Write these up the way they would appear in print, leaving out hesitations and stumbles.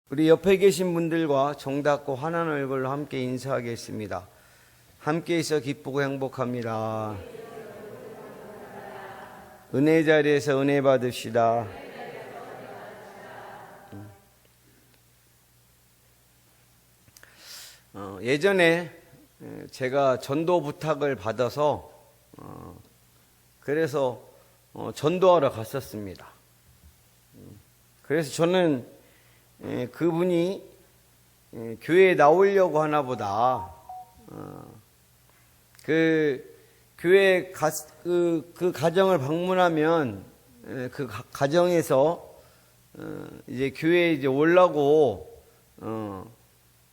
우리 옆에 계신 분들과 정답고 환한 얼굴로 함께 인사하겠습니다. 함께 있어 기쁘고 행복합니다. 은혜 자리에서 은혜 받읍시다. 예전에 제가 전도 부탁을 받아서 그래서 전도하러 갔었습니다. 그래서 저는 그분이 교회에 나오려고 하나 보다. 그 교회 그 가정을 방문하면 그 가정에서 이제 교회에 이제 오려고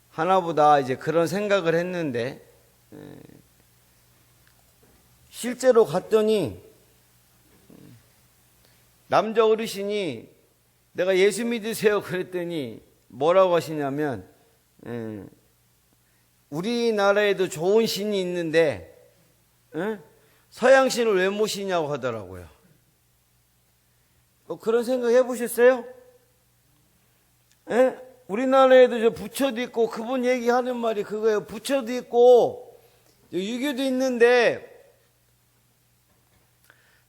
하나보다 이제 그런 생각을 했는데 실제로 갔더니 남자 어르신이 내가 예수 믿으세요 그랬더니 뭐라고 하시냐면 우리나라에도 좋은 신이 있는데 서양신을 왜 모시냐고 하더라고요. 그런 생각 해보셨어요? 우리나라에도 저 부처도 있고 그분 얘기하는 말이 그거예요. 부처도 있고 유교도 있는데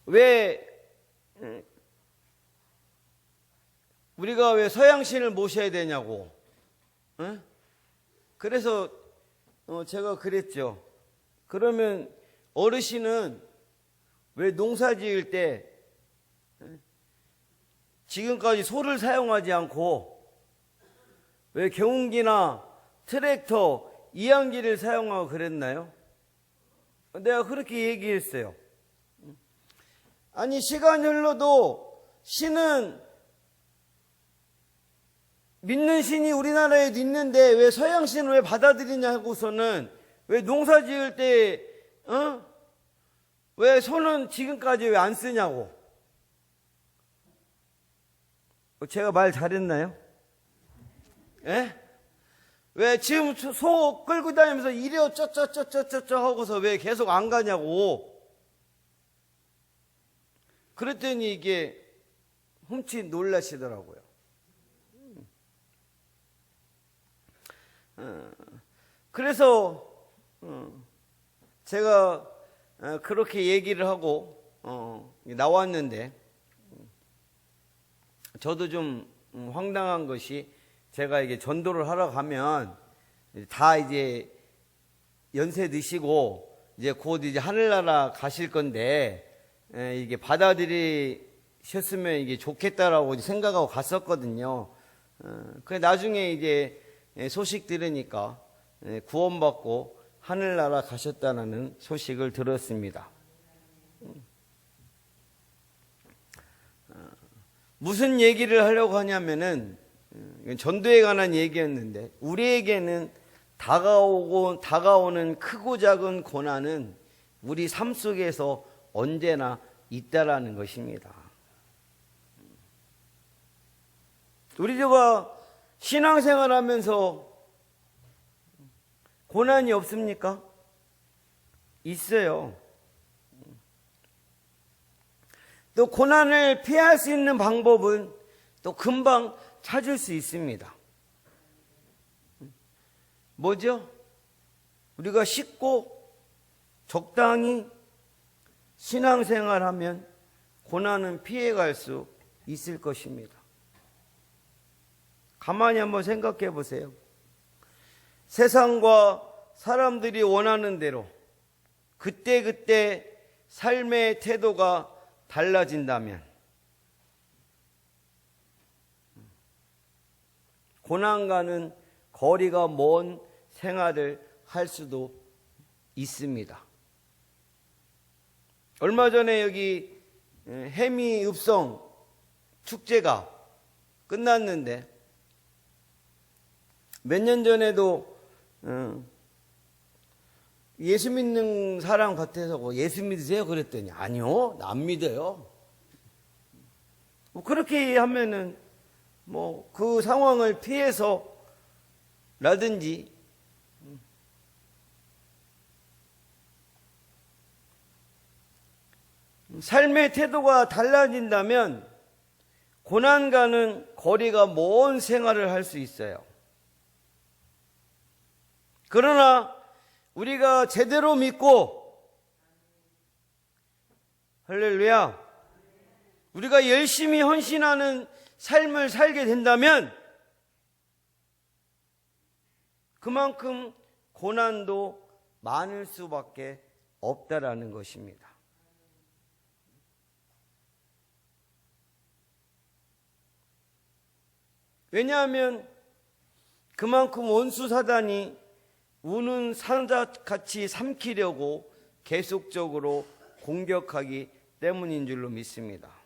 왜 우리가 왜 서양신을 모셔야 되냐고. 그래서 제가 그랬죠. 그러면 어르신은 왜 농사 지을 때 지금까지 소를 사용하지 않고 왜 경운기나 트랙터, 이항기를 사용하고 그랬나요? 내가 그렇게 얘기했어요. 아니 시간이 흘러도 신은 믿는 신이 우리나라에 있는데 왜 서양신을 왜 받아들이냐고서는 왜 농사 지을 때 왜 소는 지금까지 왜 안 쓰냐고. 제가 말 잘했나요? 예? 왜 지금 소 끌고 다니면서 이래요 쩌쩌쩌쩌쩌 하고서 왜 계속 안 가냐고. 그랬더니 이게 훔치 놀라시더라고요. 그래서 제가 그렇게 얘기를 하고 나왔는데 저도 좀 황당한 것이 제가 이게 전도를 하러 가면 다 이제 연세 드시고 이제 곧 이제 하늘나라 가실 건데 이게 받아들이셨으면 이게 좋겠다라고 생각하고 갔었거든요. 그 나중에 이제 소식 들으니까 구원받고 하늘나라 가셨다는 소식을 들었습니다. 무슨 얘기를 하려고 하냐면은 전도에 관한 얘기였는데 우리에게는 다가오는 크고 작은 고난은 우리 삶 속에서 언제나 있다라는 것입니다. 우리가 신앙생활하면서 고난이 없습니까? 있어요. 또 고난을 피할 수 있는 방법은 또 금방 찾을 수 있습니다. 뭐죠? 우리가 쉽고 적당히 신앙생활하면 고난은 피해갈 수 있을 것입니다. 가만히 한번 생각해 보세요. 세상과 사람들이 원하는 대로 그때그때 삶의 태도가 달라진다면 고난과는 거리가 먼 생활을 할 수도 있습니다. 얼마 전에 여기 해미읍성 축제가 끝났는데 몇 년 전에도 예수 믿는 사람 같아서 예수 믿으세요? 그랬더니 아니요, 안 믿어요. 그렇게 하면은 그 상황을 피해서 라든지 삶의 태도가 달라진다면 고난과는 거리가 먼 생활을 할 수 있어요. 그러나 우리가 제대로 믿고, 할렐루야, 우리가 열심히 헌신하는 삶을 살게 된다면 그만큼 고난도 많을 수밖에 없다라는 것입니다. 왜냐하면 그만큼 원수 사단이 우는 사자같이 삼키려고 계속적으로 공격하기 때문인 줄로 믿습니다.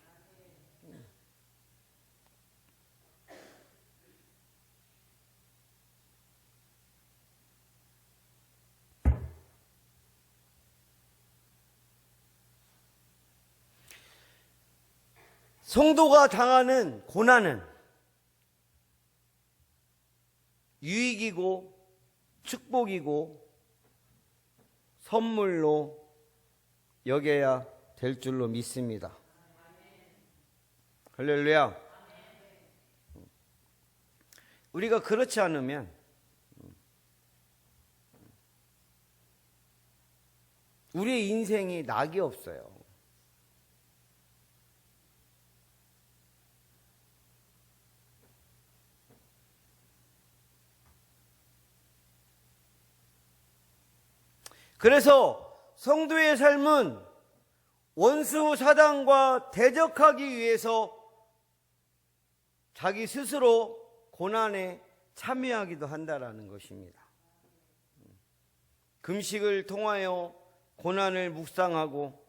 성도가 당하는 고난은 유익이고 축복이고 선물로 여겨야 될 줄로 믿습니다. 할렐루야. 우리가 그렇지 않으면 우리의 인생이 낙이 없어요. 그래서 성도의 삶은 원수 사단과 대적하기 위해서 자기 스스로 고난에 참여하기도 한다라는 것입니다. 금식을 통하여 고난을 묵상하고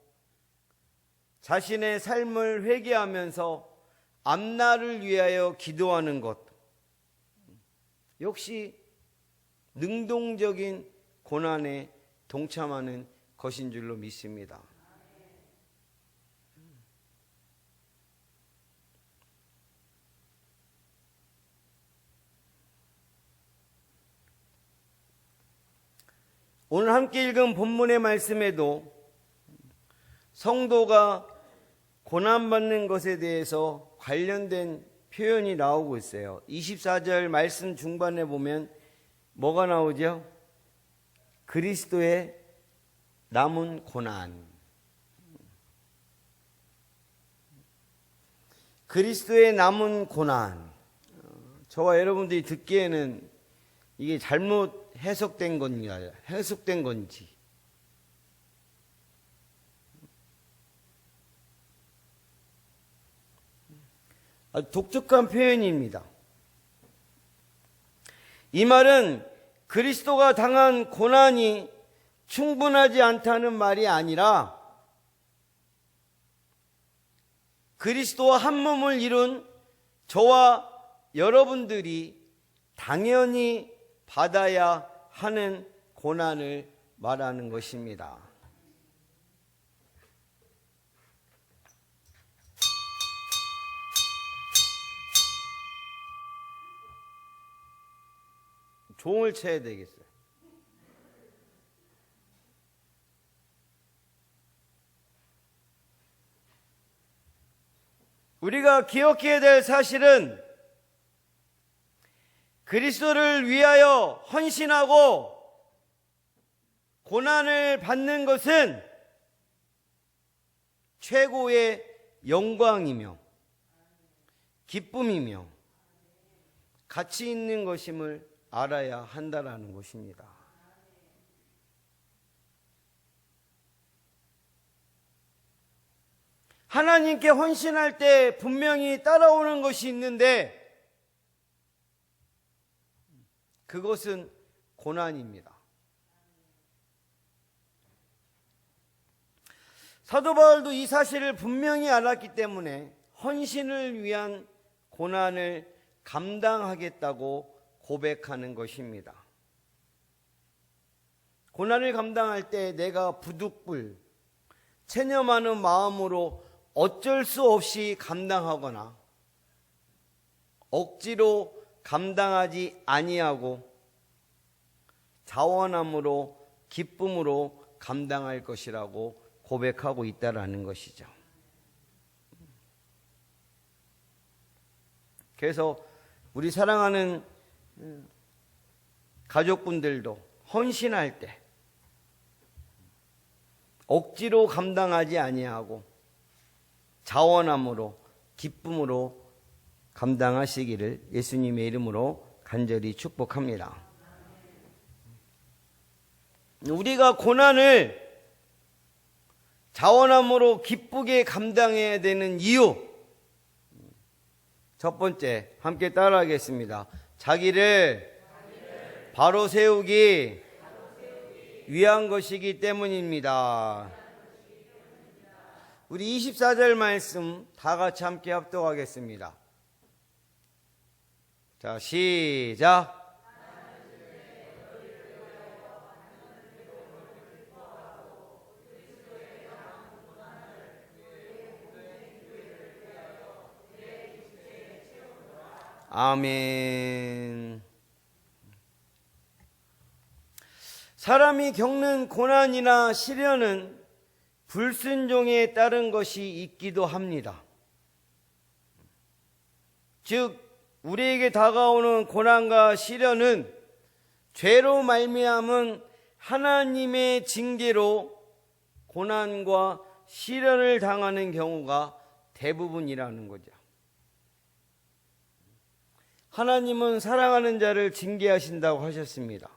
자신의 삶을 회개하면서 앞날을 위하여 기도하는 것, 역시 능동적인 고난에 동참하는 것인 줄로 믿습니다. 오늘 함께 읽은 본문의 말씀에도 성도가 고난받는 것에 대해서 관련된 표현이 나오고 있어요. 24절 말씀 중반에 보면 뭐가 나오죠? 그리스도의 남은 고난. 그리스도의 남은 고난. 저와 여러분들이 듣기에는 이게 잘못 해석된 건지. 아주 독특한 표현입니다. 이 말은 그리스도가 당한 고난이 충분하지 않다는 말이 아니라 그리스도와 한 몸을 이룬 저와 여러분들이 당연히 받아야 하는 고난을 말하는 것입니다. 종을 쳐야 되겠어요. 우리가 기억해야 될 사실은 그리스도를 위하여 헌신하고 고난을 받는 것은 최고의 영광이며 기쁨이며 가치 있는 것임을 알아야 한다라는 것입니다. 하나님께 헌신할 때 분명히 따라오는 것이 있는데 그것은 고난입니다. 사도 바울도 이 사실을 분명히 알았기 때문에 헌신을 위한 고난을 감당하겠다고 고백하는 것입니다. 고난을 감당할 때 내가 부득불 체념하는 마음으로 어쩔 수 없이 감당하거나 억지로 감당하지 아니하고 자원함으로 기쁨으로 감당할 것이라고 고백하고 있다라는 것이죠. 그래서 우리 사랑하는 가족분들도 헌신할 때 억지로 감당하지 아니하고 자원함으로 기쁨으로 감당하시기를 예수님의 이름으로 간절히 축복합니다. 우리가 고난을 자원함으로 기쁘게 감당해야 되는 이유, 첫 번째 함께 따라하겠습니다. 자기를 바로 세우기 위한 것이기 때문입니다. 우리 24절 말씀 다 같이 함께 합독하겠습니다. 자, 시작. 아멘. 사람이 겪는 고난이나 시련은 불순종에 따른 것이 있기도 합니다. 즉 우리에게 다가오는 고난과 시련은 죄로 말미암은 하나님의 징계로 고난과 시련을 당하는 경우가 대부분이라는 거죠. 하나님은 사랑하는 자를 징계하신다고 하셨습니다.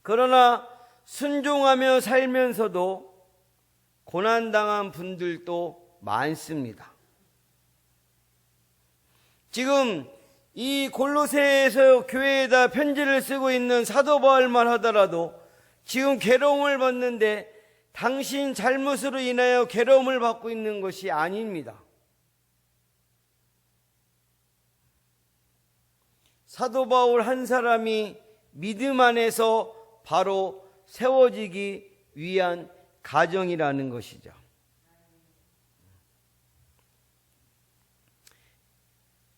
그러나 순종하며 살면서도 고난당한 분들도 많습니다. 지금 이 골로새에서 교회에다 편지를 쓰고 있는 사도 바울만 하더라도 지금 괴로움을 받는데 당신 잘못으로 인하여 괴로움을 받고 있는 것이 아닙니다. 사도 바울 한 사람이 믿음 안에서 바로 세워지기 위한 가정이라는 것이죠.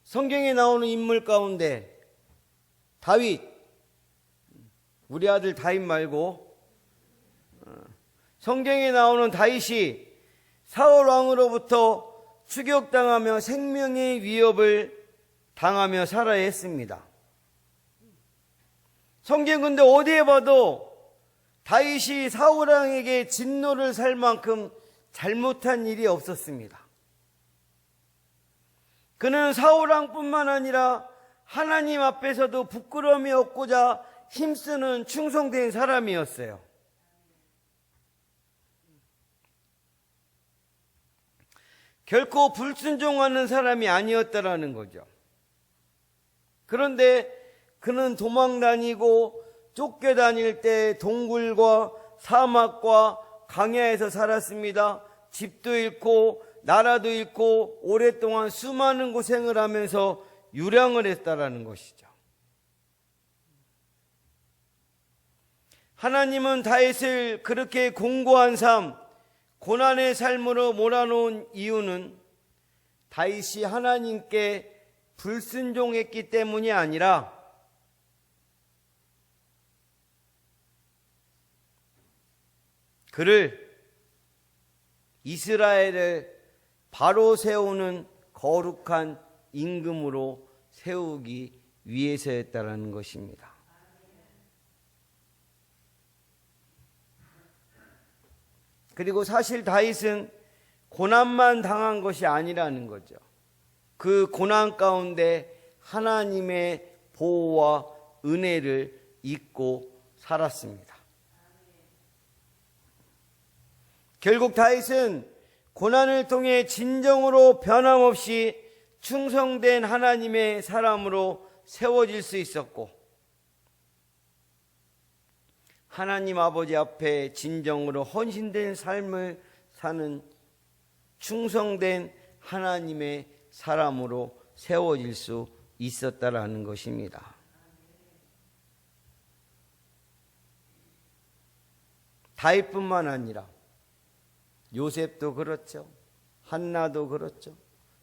성경에 나오는 인물 가운데 다윗, 우리 아들 다윗 말고 성경에 나오는 다윗이 사울 왕으로부터 추격당하며 생명의 위협을 당하며 살아야 했습니다. 성경 근데 어디에 봐도 다윗이 사울 왕에게 진노를 살 만큼 잘못한 일이 없었습니다. 그는 사울 왕뿐만 아니라 하나님 앞에서도 부끄러움이 없고자 힘쓰는 충성된 사람이었어요. 결코 불순종하는 사람이 아니었다라는 거죠. 그런데 그는 도망 다니고 쫓겨다닐 때 동굴과 사막과 강야에서 살았습니다. 집도 잃고 나라도 잃고 오랫동안 수많은 고생을 하면서 유랑을 했다라는 것이죠. 하나님은 다윗을 그렇게 공고한 삶, 고난의 삶으로 몰아놓은 이유는 다윗이 하나님께 불순종했기 때문이 아니라 그를 이스라엘을 바로 세우는 거룩한 임금으로 세우기 위해서였다라는 것입니다. 그리고 사실 다윗은 고난만 당한 것이 아니라는 거죠. 그 고난 가운데 하나님의 보호와 은혜를 잊고 살았습니다. 결국 다윗은 고난을 통해 진정으로 변함없이 충성된 하나님의 사람으로 세워질 수 있었고 하나님 아버지 앞에 진정으로 헌신된 삶을 사는 충성된 하나님의 사람으로 세워질 수 있었다라는 것입니다. 다윗뿐만 아니라 요셉도 그렇죠. 한나도 그렇죠.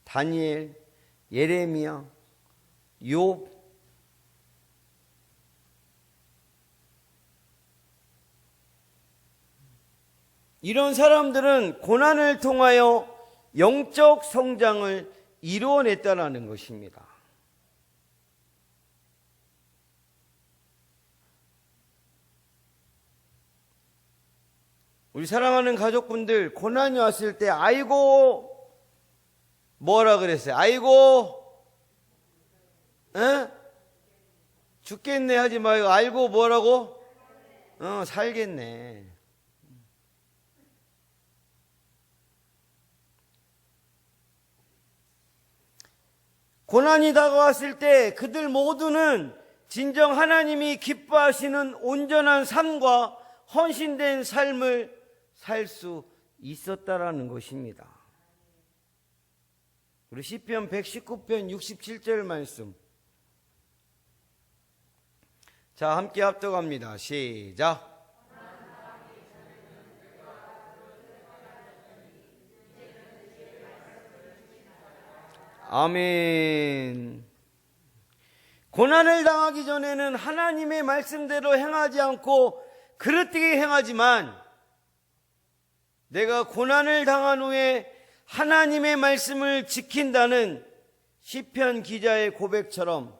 다니엘, 예레미야, 욥, 이런 사람들은 고난을 통하여 영적 성장을 이루어냈다라는 것입니다. 우리 사랑하는 가족분들, 고난이 왔을 때 아이고 뭐라 그랬어요? 아이고 죽겠네 하지 말고 아이고 뭐라고? 살겠네. 고난이 다가왔을 때 그들 모두는 진정 하나님이 기뻐하시는 온전한 삶과 헌신된 삶을 살 수 있었다라는 것입니다. 우리 시편 119편 67절 말씀. 자, 함께 합독합니다. 시작. 아멘. 고난을 당하기 전에는 하나님의 말씀대로 행하지 않고 그릇되게 행하지만, 내가 고난을 당한 후에 하나님의 말씀을 지킨다는 시편 기자의 고백처럼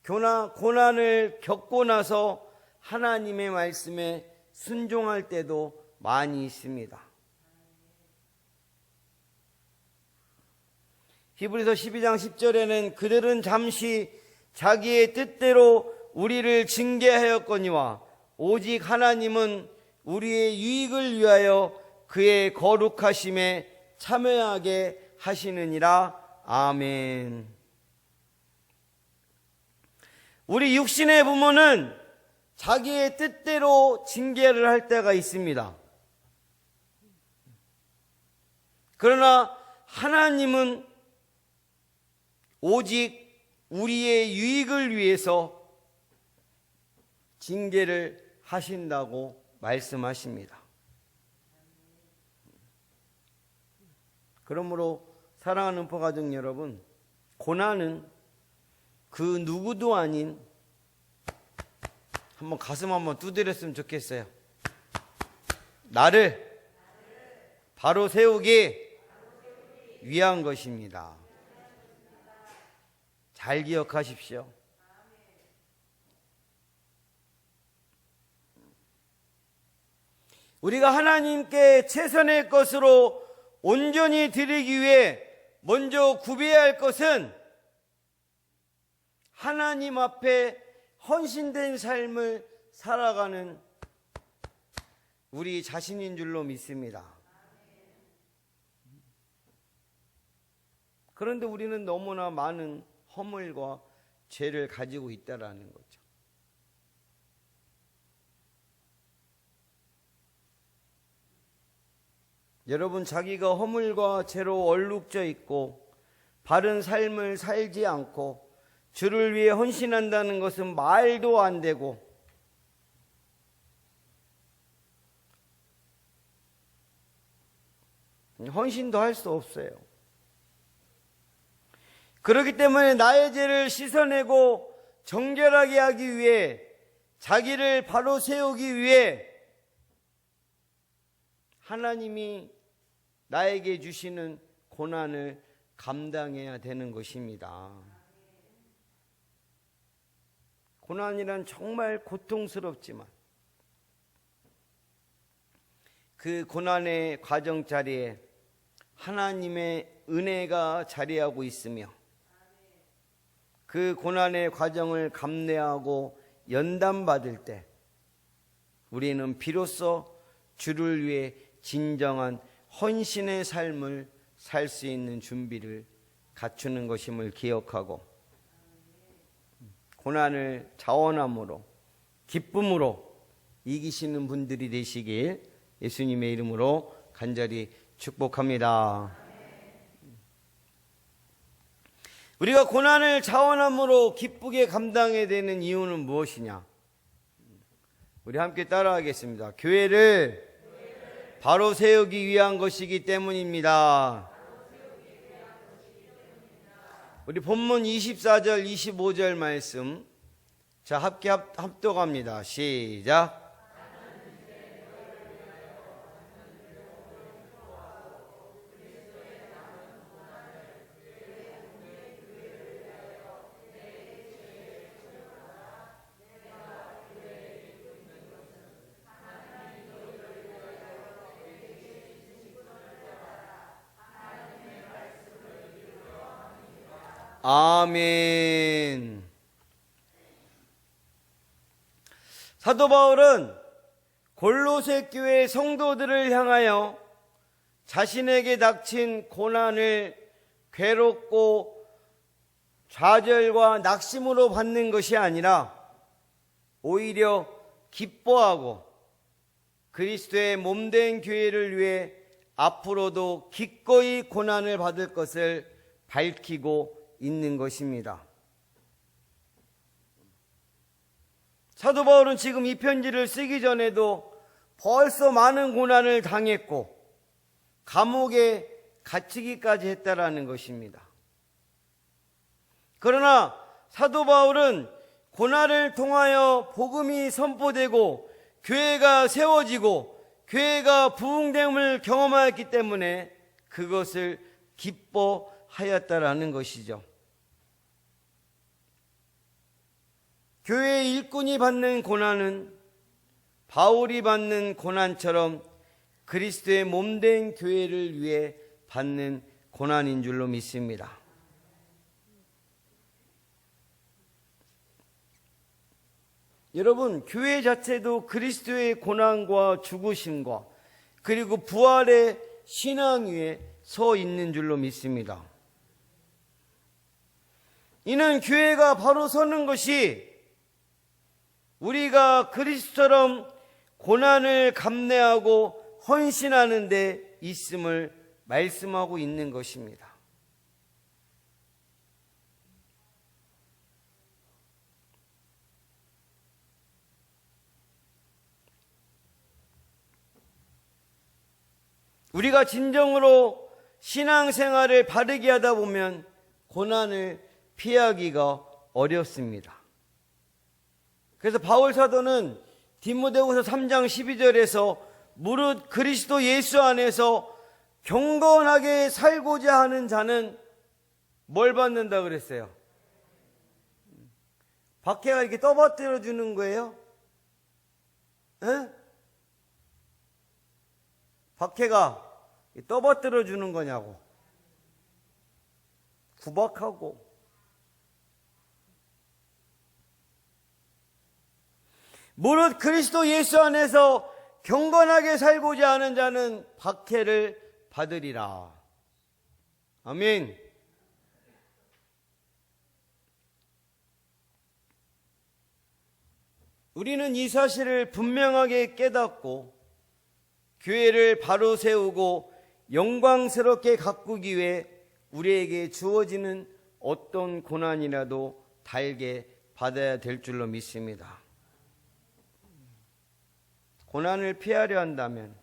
고난을 겪고 나서 하나님의 말씀에 순종할 때도 많이 있습니다. 히브리서 12장 10절에는 그들은 잠시 자기의 뜻대로 우리를 징계하였거니와 오직 하나님은 우리의 유익을 위하여 그의 거룩하심에 참여하게 하시느니라. 아멘. 우리 육신의 부모는 자기의 뜻대로 징계를 할 때가 있습니다. 그러나 하나님은 오직 우리의 유익을 위해서 징계를 하신다고 말씀하십니다. 그러므로 사랑하는 포가족 여러분, 고난은 그 누구도 아닌, 한번 가슴 한번 두드렸으면 좋겠어요. 나를 바로 세우기 위한 것입니다. 잘 기억하십시오. 우리가 하나님께 최선의 것으로 온전히 드리기 위해 먼저 구비해야 할 것은 하나님 앞에 헌신된 삶을 살아가는 우리 자신인 줄로 믿습니다. 그런데 우리는 너무나 많은 허물과 죄를 가지고 있다라는 거죠. 여러분, 자기가 허물과 죄로 얼룩져 있고 바른 삶을 살지 않고 주를 위해 헌신한다는 것은 말도 안 되고 헌신도 할 수 없어요. 그렇기 때문에 나의 죄를 씻어내고 정결하게 하기 위해, 자기를 바로 세우기 위해 하나님이 나에게 주시는 고난을 감당해야 되는 것입니다. 고난이란 정말 고통스럽지만 그 고난의 과정 자리에 하나님의 은혜가 자리하고 있으며, 그 고난의 과정을 감내하고 연단받을 때 우리는 비로소 주를 위해 진정한 헌신의 삶을 살 수 있는 준비를 갖추는 것임을 기억하고, 고난을 자원함으로 기쁨으로 이기시는 분들이 되시길 예수님의 이름으로 간절히 축복합니다. 우리가 고난을 자원함으로 기쁘게 감당해야 되는 이유는 무엇이냐? 우리 함께 따라하겠습니다. 교회를 바로 세우기 위한 것이기 때문입니다. 우리 본문 24절 25절 말씀, 자, 함께 합독합니다. 시작. 아멘. 사도 바울은 골로새 교회 성도들을 향하여 자신에게 닥친 고난을 괴롭고 좌절과 낙심으로 받는 것이 아니라 오히려 기뻐하고 그리스도의 몸된 교회를 위해 앞으로도 기꺼이 고난을 받을 것을 밝히고 있는 것입니다. 사도 바울은 지금 이 편지를 쓰기 전에도 벌써 많은 고난을 당했고 감옥에 갇히기까지 했다라는 것입니다. 그러나 사도 바울은 고난을 통하여 복음이 선포되고 교회가 세워지고 교회가 부흥됨을 경험하였기 때문에 그것을 기뻐하였다라는 것이죠. 교회의 일꾼이 받는 고난은 바울이 받는 고난처럼 그리스도의 몸된 교회를 위해 받는 고난인 줄로 믿습니다. 여러분, 교회 자체도 그리스도의 고난과 죽으심과 그리고 부활의 신앙 위에 서 있는 줄로 믿습니다. 이는 교회가 바로 서는 것이 우리가 그리스도처럼 고난을 감내하고 헌신하는 데 있음을 말씀하고 있는 것입니다. 우리가 진정으로 신앙생활을 바르게 하다 보면 고난을 피하기가 어렵습니다. 그래서 바울 사도는 디모데후서 3장 12절에서 무릇 그리스도 예수 안에서 경건하게 살고자 하는 자는 뭘 받는다 그랬어요? 박해가 이렇게 떠받들어 주는 거예요? 에? 박해가 떠받들어 주는 거냐고. 구박하고. 무릇 그리스도 예수 안에서 경건하게 살고자 하는 자는 박해를 받으리라. 아멘. 우리는 이 사실을 분명하게 깨닫고 교회를 바로 세우고 영광스럽게 가꾸기 위해 우리에게 주어지는 어떤 고난이라도 달게 받아야 될 줄로 믿습니다. 고난을 피하려 한다면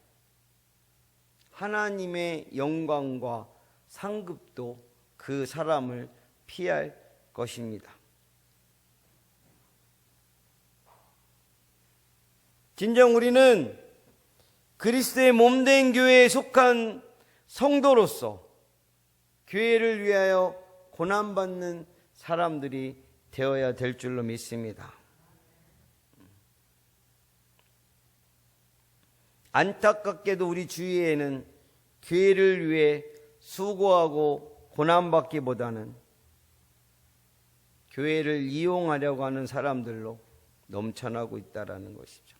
하나님의 영광과 상급도 그 사람을 피할 것입니다. 진정 우리는 그리스도의 몸된 교회에 속한 성도로서 교회를 위하여 고난받는 사람들이 되어야 될 줄로 믿습니다. 안타깝게도 우리 주위에는 교회를 위해 수고하고 고난받기보다는 교회를 이용하려고 하는 사람들로 넘쳐나고 있다는 것이죠.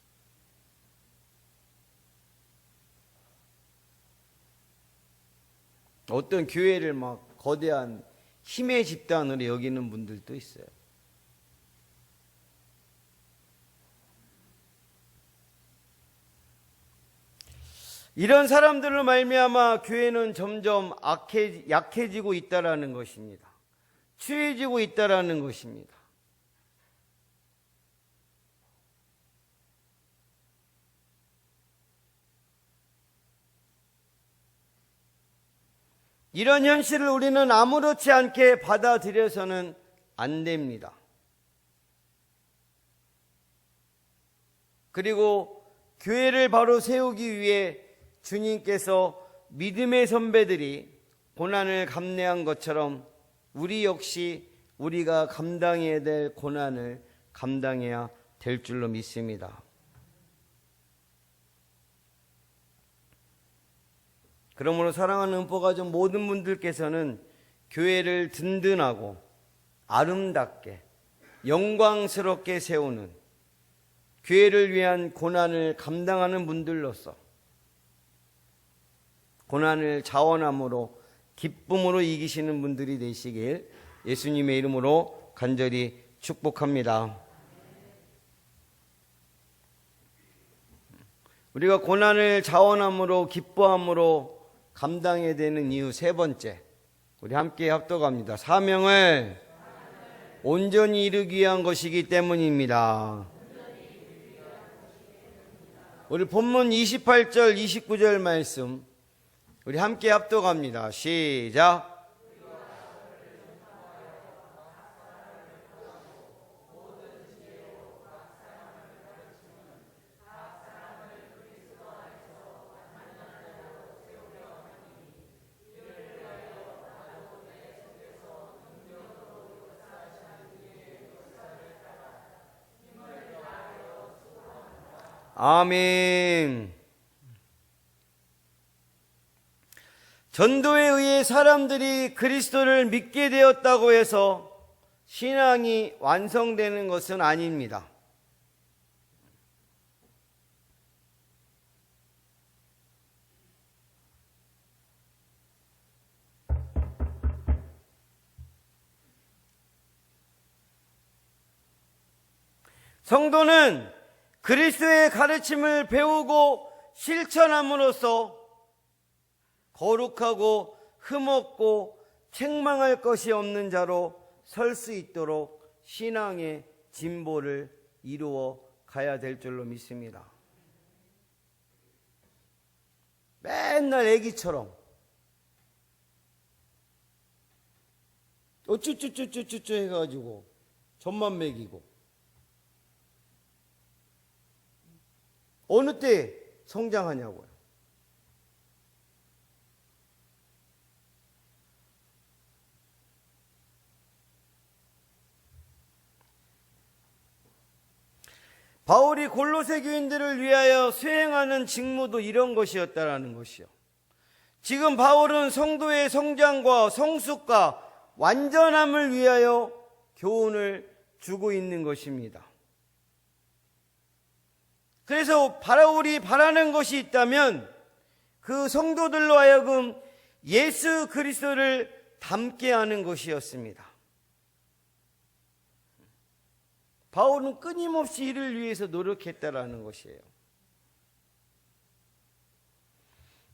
어떤 교회를 막 거대한 힘의 집단으로 여기는 분들도 있어요. 이런 사람들로 말미암아 교회는 점점 약해지고 있다라는 것입니다. 추해지고 있다라는 것입니다. 이런 현실을 우리는 아무렇지 않게 받아들여서는 안 됩니다. 그리고 교회를 바로 세우기 위해 주님께서 믿음의 선배들이 고난을 감내한 것처럼 우리 역시 우리가 감당해야 될 고난을 감당해야 될 줄로 믿습니다. 그러므로 사랑하는 음포가족 모든 분들께서는 교회를 든든하고 아름답게 영광스럽게 세우는 교회를 위한 고난을 감당하는 분들로서 고난을 자원함으로 기쁨으로 이기시는 분들이 되시길 예수님의 이름으로 간절히 축복합니다. 우리가 고난을 자원함으로 기뻐함으로 감당해야 되는 이유 세 번째, 우리 함께 합독합니다. 사명을 온전히 이루기 위한 것이기 때문입니다. 우리 본문 28절 29절 말씀 우리 함께 합독합니다. 시작. 아멘. 전도에 의해 사람들이 그리스도를 믿게 되었다고 해서 신앙이 완성되는 것은 아닙니다. 성도는 그리스도의 가르침을 배우고 실천함으로써 거룩하고 흠없고 책망할 것이 없는 자로 설 수 있도록 신앙의 진보를 이루어 가야 될 줄로 믿습니다. 맨날 애기처럼 어쭈쭈쭈쭈쭈 해가지고 젖만 먹이고 어느 때 성장하냐고요. 바울이 골로새 교인들을 위하여 수행하는 직무도 이런 것이었다라는 것이요. 지금 바울은 성도의 성장과 성숙과 완전함을 위하여 교훈을 주고 있는 것입니다. 그래서 바울이 바라는 것이 있다면 그 성도들로 하여금 예수 그리스도를 닮게 하는 것이었습니다. 바울은 끊임없이 이를 위해서 노력했다라는 것이에요.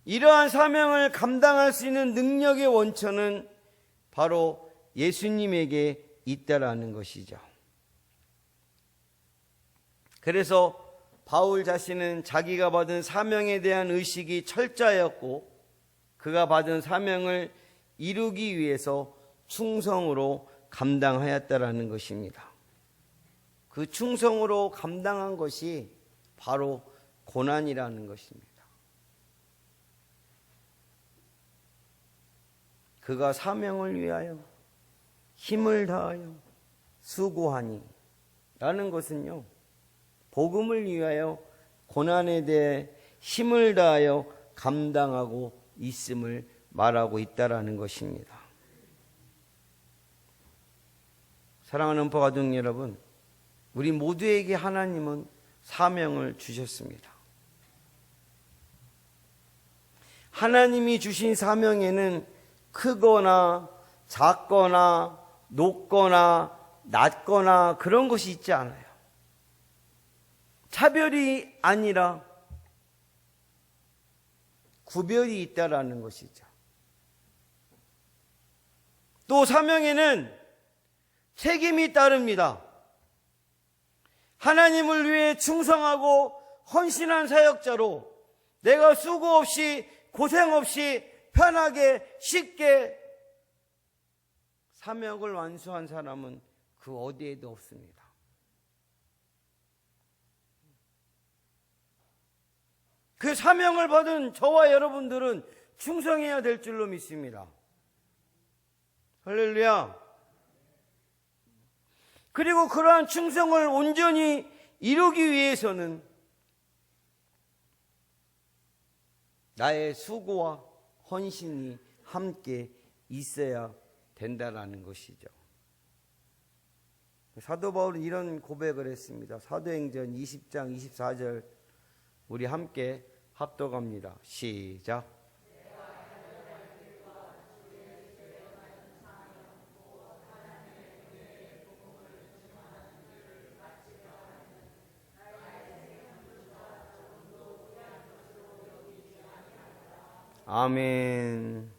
이러한 사명을 감당할 수 있는 능력의 원천은 바로 예수님에게 있다라는 것이죠. 그래서 바울 자신은 자기가 받은 사명에 대한 의식이 철저하였고 그가 받은 사명을 이루기 위해서 충성으로 감당하였다라는 것입니다. 그 충성으로 감당한 것이 바로 고난이라는 것입니다. 그가 사명을 위하여 힘을 다하여 수고하니 라는 것은요, 복음을 위하여 고난에 대해 힘을 다하여 감당하고 있음을 말하고 있다라는 것입니다. 사랑하는 음포가족 여러분, 우리 모두에게 하나님은 사명을 주셨습니다. 하나님이 주신 사명에는 크거나 작거나 높거나 낮거나 그런 것이 있지 않아요. 차별이 아니라 구별이 있다라는 것이죠. 또 사명에는 책임이 따릅니다. 하나님을 위해 충성하고 헌신한 사역자로 내가 수고 없이 고생 없이 편하게 쉽게 사명을 완수한 사람은 그 어디에도 없습니다. 그 사명을 받은 저와 여러분들은 충성해야 될 줄로 믿습니다. 할렐루야. 그리고 그러한 충성을 온전히 이루기 위해서는 나의 수고와 헌신이 함께 있어야 된다라는 것이죠. 사도 바울은 이런 고백을 했습니다. 사도행전 20장 24절 우리 함께 합독합니다. 시작. 아멘.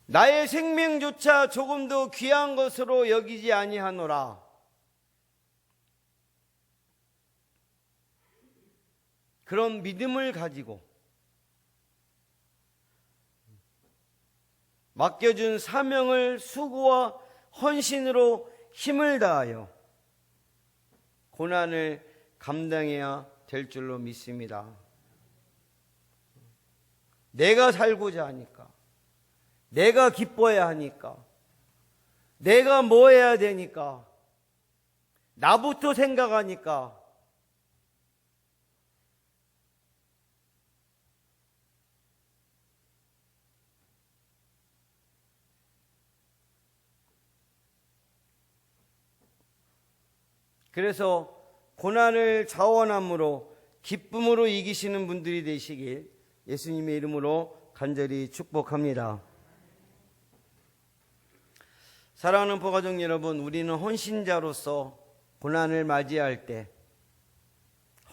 나의 생명조차 조금도 귀한 것으로 여기지 아니하노라. 그런 믿음을 가지고 맡겨준 사명을 수고와 헌신으로 힘을 다하여 고난을 감당해야 될 줄로 믿습니다. 내가 살고자 하니까, 내가 기뻐해야 하니까, 내가 뭐 해야 되니까, 나부터 생각하니까 그래서 고난을 자원함으로 기쁨으로 이기시는 분들이 되시길 예수님의 이름으로 간절히 축복합니다. 사랑하는 포가족 여러분, 우리는 헌신자로서 고난을 맞이할 때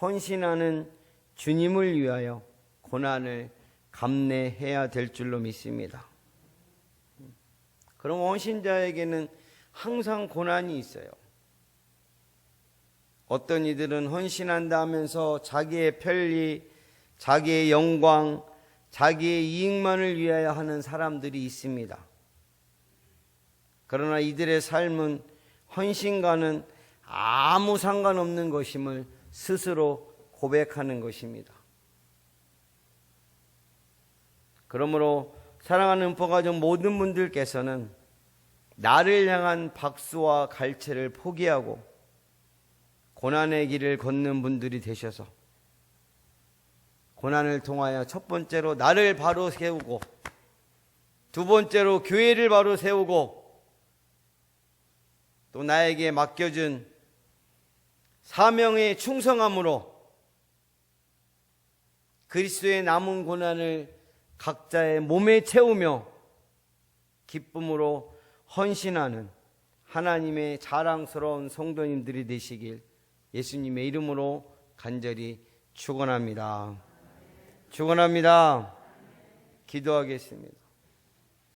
헌신하는 주님을 위하여 고난을 감내해야 될 줄로 믿습니다. 그럼 헌신자에게는 항상 고난이 있어요. 어떤 이들은 헌신한다 하면서 자기의 편리, 자기의 영광, 자기의 이익만을 위하여 하는 사람들이 있습니다. 그러나 이들의 삶은 헌신과는 아무 상관없는 것임을 스스로 고백하는 것입니다. 그러므로 사랑하는 포가족 모든 분들께서는 나를 향한 박수와 갈채를 포기하고 고난의 길을 걷는 분들이 되셔서 고난을 통하여 첫 번째로 나를 바로 세우고 두 번째로 교회를 바로 세우고 또 나에게 맡겨준 사명에 충성함으로 그리스도의 남은 고난을 각자의 몸에 채우며 기쁨으로 헌신하는 하나님의 자랑스러운 성도님들이 되시길 예수님의 이름으로 간절히 축원합니다. 축원합니다. 기도하겠습니다.